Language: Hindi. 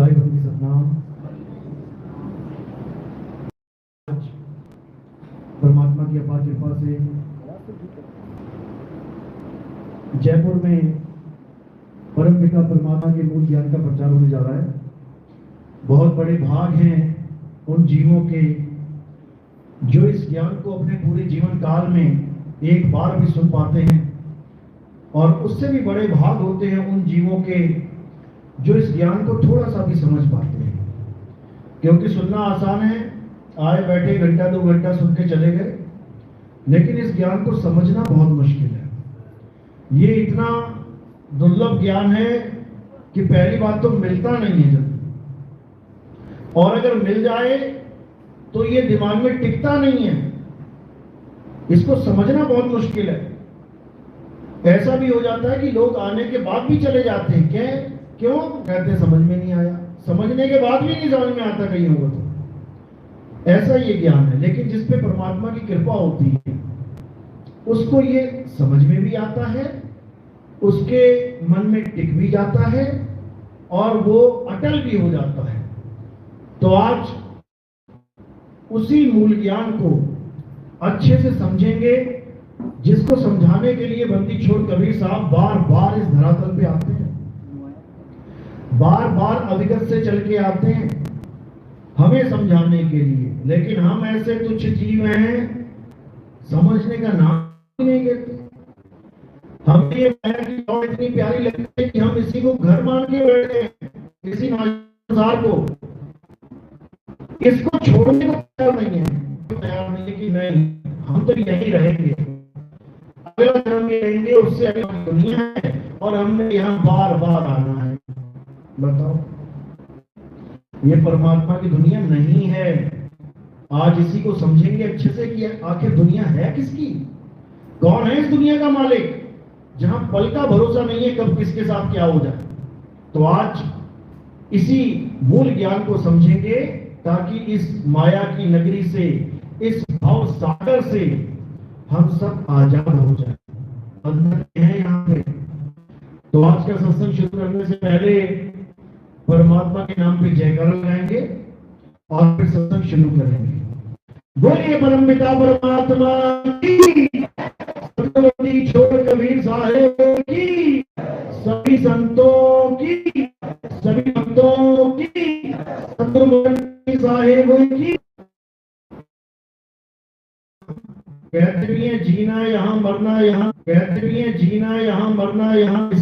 साहिब की सतनाम। परमात्मा की अपार कृपा से जयपुर में परम पिता परमात्मा के मूल ज्ञान का प्रचार होने जा रहा है। बहुत बड़े भाग हैं उन जीवों के जो इस ज्ञान को अपने पूरे जीवन काल में एक बार भी सुन पाते हैं, और उससे भी बड़े भाग होते हैं उन जीवों के जो इस ज्ञान को थोड़ा सा भी समझ पाते हैं। क्योंकि सुनना आसान है, आए बैठे घंटा 2 घंटा सुन के चले गए, लेकिन इस ज्ञान को समझना बहुत मुश्किल है। ये इतना दुर्लभ ज्ञान है कि पहली बात तो मिलता नहीं है जल्दी, और अगर मिल जाए तो ये दिमाग में टिकता नहीं है। इसको समझना बहुत मुश्किल है। ऐसा भी हो जाता है कि लोग आने के बाद भी चले जाते हैं। क्यों कहते हैं समझ में नहीं आया। समझने के बाद भी नहीं समझ में आता कहीं होगा तो। ऐसा ये ज्ञान है, लेकिन जिस पे परमात्मा की कृपा होती है उसको ये समझ में भी आता है, उसके मन में टिक भी जाता है और वो अटल भी हो जाता है। तो आज उसी मूल ज्ञान को अच्छे से समझेंगे, जिसको समझाने के लिए बंदी छोड़ कबीर साहब बार बार इस धरातल पे आते हैं, बार बार अविगत से चल के आते हैं हमें समझाने के लिए। लेकिन हम ऐसे तुच्छ जीव हैं, समझने का नाम ही नहीं लेते। हमें ये माया की दौड़ इतनी प्यारी लगती है कि हम इसी को घर मान के बैठे हैं, इसी संसार को। इसको छोड़ने को तैयार नहीं है, तैयार नहीं है कि नहीं हम तो यही रहेंगे, अगला जन्म में रहेंगे, उससे अगली दुनिया है और हमने यहाँ बार बार आना है। बताओ, ये परमात्मा की दुनिया नहीं है। आज इसी को समझेंगे अच्छे से कि आखिर दुनिया है किसकी, कौन है इस दुनिया का मालिक, जहां पल का भरोसा नहीं है कब किसके साथ क्या हो जाए। तो आज इसी मूल ज्ञान को समझेंगे ताकि इस माया की नगरी से, इस भाव सागर से हम सब आजाद हो जाए। अंदर है यहाँ पे। तो आज का सत्संग शुरू करने से पहले परमात्मा के नाम पे जयकारा लगाएंगे और फिर सत्संग शुरू करेंगे। बोलिए परम पिता परमात्मा की, सतगुरु छोड़ कबीर साहेब की, सभी संतों की, सभी भक्तों की, सतगुरु साहेब की। कहते भी हैं जीना यहाँ मरना यहाँ, कहते भी हैं जीना यहाँ मरना यहाँ, इस